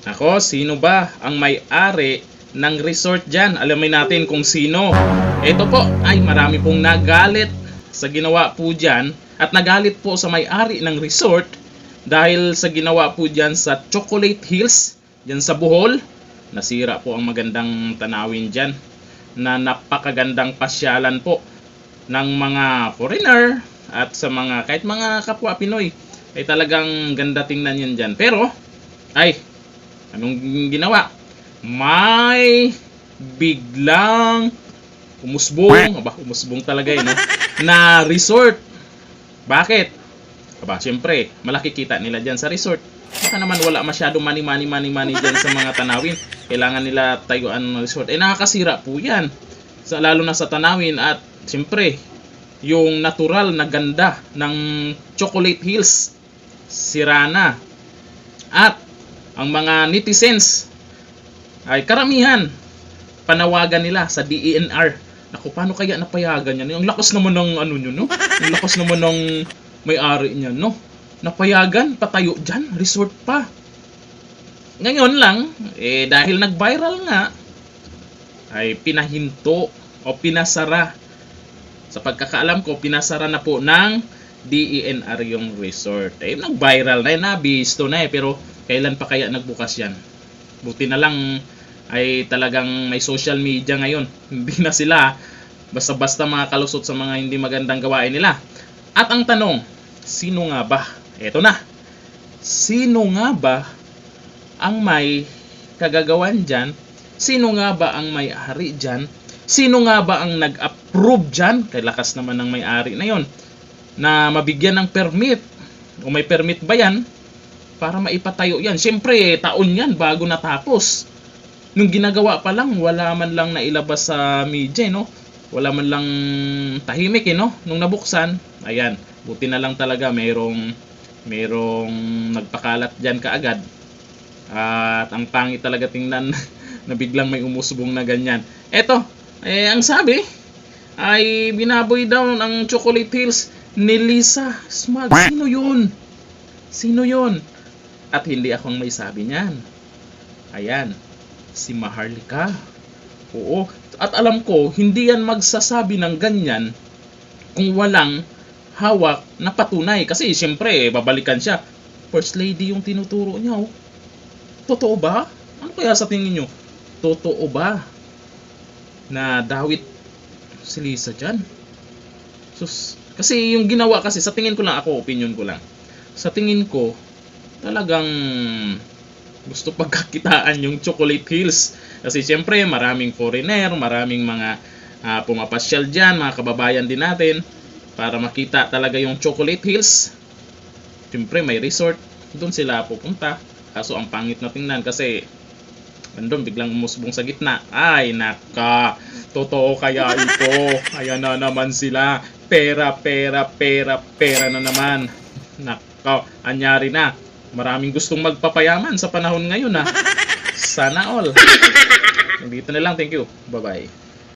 Ako, sino ba ang may-ari ng resort dyan? Alamin natin kung sino. Ito po ay marami pong nagalit sa ginawa po dyan at nagalit po sa may-ari ng resort dahil sa ginawa po dyan sa Chocolate Hills, dyan sa Bohol. Nasira po ang magandang tanawin dyan na napakagandang pasyalan po ng mga foreigner at sa mga kahit mga kapwa Pinoy ay talagang ganda tingnan yan dyan. Pero ay anong ginawa? May biglang umusbong, umusbong talaga no? Na resort. Bakit? Siyempre, malaki kita nila dyan sa resort. Baka naman wala masyado money dyan sa mga tanawin. Kailangan nila tayuan ng resort. Nakakasira po yan. Lalo na sa tanawin at siyempre, yung natural na ganda ng Chocolate Hills. Sira na. At ang mga netizens ay karamihan panawagan nila sa DENR. Naku, paano kaya napayagan yan? Ang lakas naman ng ano nyo, no? Ang lakas naman ng may-ari niyan, no? Napayagan, patayo dyan, resort pa. Ngayon lang, dahil nag-viral nga, ay pinahinto o pinasara. Sa pagkakaalam ko, pinasara na po ng DENR yung resort. Nag-viral na, nabisto na pero kailan pa kaya nagbukas yan? Buti na lang ay talagang may social media ngayon. Hindi na sila basta-basta mga kalusot sa mga hindi magandang gawain nila. At ang tanong, sino nga ba? Eto na. Sino nga ba ang may kagagawan dyan? Sino nga ba ang may-ari dyan? Sino nga ba ang nag-approve dyan? Kay lakas naman ng may-ari na yon na mabigyan ng permit. O may permit ba yan para maipatayo yan? Siyempre, taon yan bago natapos. Nung ginagawa pa lang, wala man lang nailabas sa media, no? Wala man lang tahimik, no? Nung nabuksan, ayan, buti na lang talaga merong nagpakalat dyan kaagad. At ang pangit talaga tingnan na biglang may umusbong na ganyan. Eto, ang sabi ay binaboy daw ng Chocolate Hills ni Lisa Smug. Sino yun? Sino yun? At hindi akong may sabi niyan. Ayan, si Maharlika. Oo, at alam ko, hindi yan magsasabi ng ganyan kung walang hawak na patunay. Kasi siyempre, babalikan siya. First lady yung tinuturo niya. Oh. Totoo ba? Ano kaya sa tingin nyo? Totoo ba na dawit si Lisa dyan? Sus, kasi yung ginawa kasi, sa tingin ko lang ako, opinion ko lang. Sa tingin ko, talagang gusto pagkakitaan yung Chocolate Hills. Kasi siyempre, maraming foreigner, maraming mga pumapasyal dyan, mga kababayan din natin, para makita talaga yung Chocolate Hills. Siyempre, may resort. Doon sila pupunta. Kaso ang pangit na tingnan kasi andun biglang umusbong sa gitna. Ay naka, totoo kaya ito? Ayan na naman sila. Pera na naman. Naka, anyari na. Maraming gustong magpapayaman sa panahon ngayon. Sana all. Dito na lang. Thank you. Bye-bye.